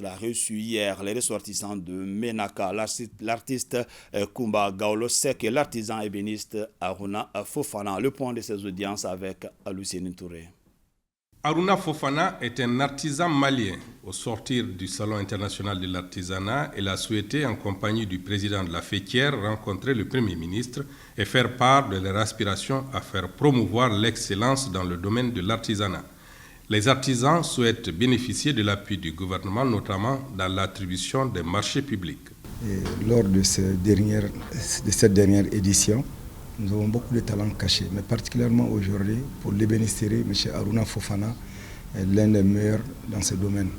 ministre a reçu hier les ressortissants de Menaka, l'artiste Kumba Gawlo Seck et l'artisan ébéniste Aruna Fofana. Le point de ces audiences avec Lucien Touré. Aruna Fofana est un artisan malien. Au sortir du Salon international de l'artisanat, il a souhaité, en compagnie du président de la Fétière, rencontrer le Premier ministre et faire part de leur aspiration à faire promouvoir l'excellence dans le domaine de l'artisanat. Les artisans souhaitent bénéficier de l'appui du gouvernement, notamment dans l'attribution des marchés publics. Et lors de cette dernière édition, nous avons beaucoup de talents cachés, mais particulièrement aujourd'hui, pour l'ébénisterie, M. Aruna Fofana est l'un des meilleurs dans ce domaine.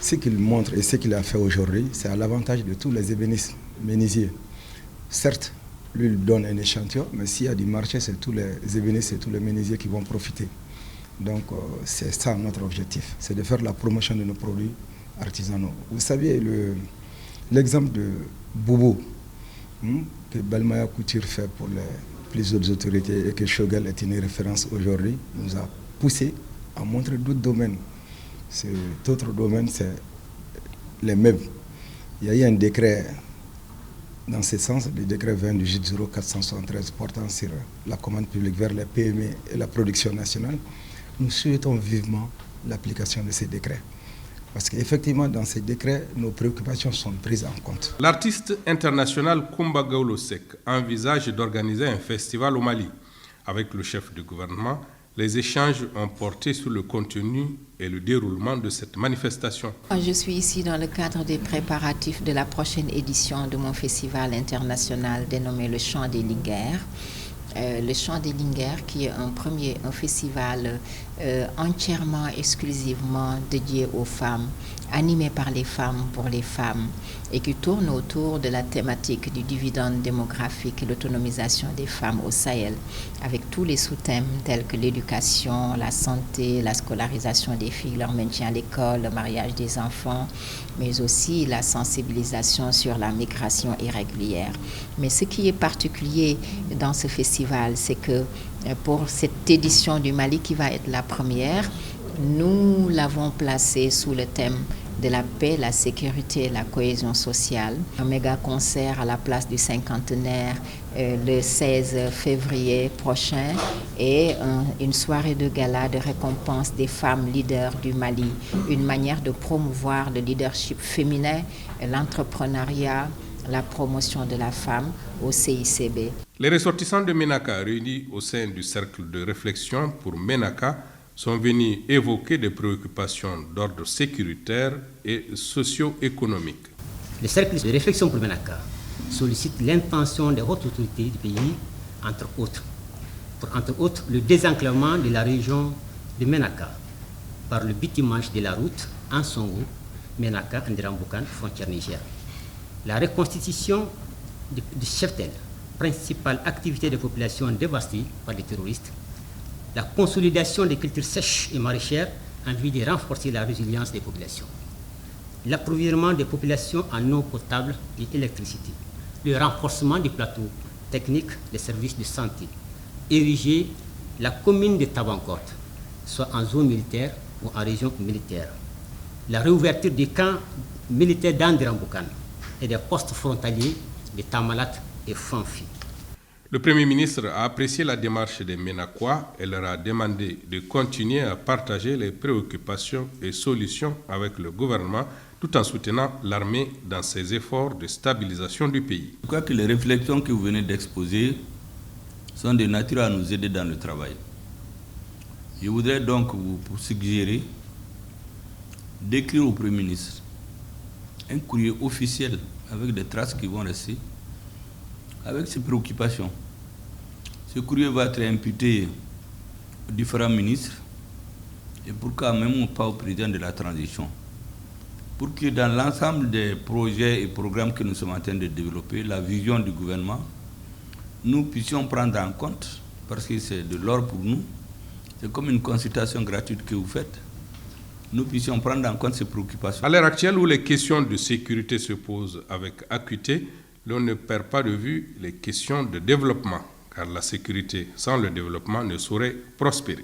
Ce qu'il montre et ce qu'il a fait aujourd'hui, c'est à l'avantage de tous les ébénistes menuisiers. Certes, lui, il donne un échantillon, mais s'il y a du marché, c'est tous les ébénistes et tous les menuisiers qui vont profiter. Donc, c'est ça notre objectif, c'est de faire la promotion de nos produits artisanaux. Vous savez, l'exemple de Boubou, que Belmaya Couture fait pour les plus hautes autorités et que Choguel est une référence aujourd'hui, nous a poussé à montrer d'autres domaines. Cet autre domaine, c'est les meubles. Il y a eu un décret dans ce sens, le décret 20 du JIT 0473 portant sur la commande publique vers les PME et la production nationale. Nous souhaitons vivement l'application de ces décrets. Parce qu'effectivement, dans ces décrets, nos préoccupations sont prises en compte. L'artiste international Kumba Gawlo Seck envisage d'organiser un festival au Mali. Avec le chef du gouvernement, les échanges ont porté sur le contenu et le déroulement de cette manifestation. Je suis ici dans le cadre des préparatifs de la prochaine édition de mon festival international dénommé le Chant des Linguères. Le Chant des Linguères, qui est un festival entièrement, exclusivement dédié aux femmes, animé par les femmes pour les femmes, et qui tourne autour de la thématique du dividende démographique et l'autonomisation des femmes au Sahel, avec tous les sous-thèmes tels que l'éducation, la santé, la scolarisation des filles, leur maintien à l'école, le mariage des enfants, mais aussi la sensibilisation sur la migration irrégulière. Mais ce qui est particulier dans ce festival, c'est que pour cette édition du Mali qui va être la première, nous l'avons placée sous le thème de la paix, la sécurité et la cohésion sociale. Un méga concert à la place du cinquantenaire le 16 février prochain et une soirée de gala de récompense des femmes leaders du Mali. Une manière de promouvoir le leadership féminin, l'entrepreneuriat, la promotion de la femme au CICB. Les ressortissants de Menaka réunis au sein du cercle de réflexion pour Menaka sont venus évoquer des préoccupations d'ordre sécuritaire et socio-économique. Le cercle de réflexion pour Menaka sollicite l'intention des hautes autorités du pays, entre autres, le désenclavement de la région de Menaka par le bitumage de la route Ansongo, Menaka, Ndiramboukane, frontière Niger. La reconstitution du cheptel, principale activité des populations dévastées par les terroristes, la consolidation des cultures sèches et maraîchères en vue de renforcer la résilience des populations, l'approvisionnement des populations en eau potable et électricité, le renforcement des plateaux techniques des services de santé, ériger la commune de Tabancourt, soit en zone militaire ou en région militaire, la réouverture des camps militaires d'Andiramboukane et des postes frontaliers de Tamalat et Fanfi. Le Premier ministre a apprécié la démarche des Ménakois et leur a demandé de continuer à partager les préoccupations et solutions avec le gouvernement tout en soutenant l'armée dans ses efforts de stabilisation du pays. Je crois que les réflexions que vous venez d'exposer sont de nature à nous aider dans le travail. Je voudrais donc vous suggérer d'écrire au Premier ministre un courrier officiel avec des traces qui vont rester, avec ses préoccupations. Ce courrier va être imputé aux différents ministres et pourquoi même pas au président de la transition. Pour que dans l'ensemble des projets et programmes que nous sommes en train de développer, la vision du gouvernement, nous puissions prendre en compte, parce que c'est de l'or pour nous, c'est comme une consultation gratuite que vous faites, nous puissions prendre en compte ces préoccupations. À l'heure actuelle où les questions de sécurité se posent avec acuité, l'on ne perd pas de vue les questions de développement, car la sécurité sans le développement ne saurait prospérer.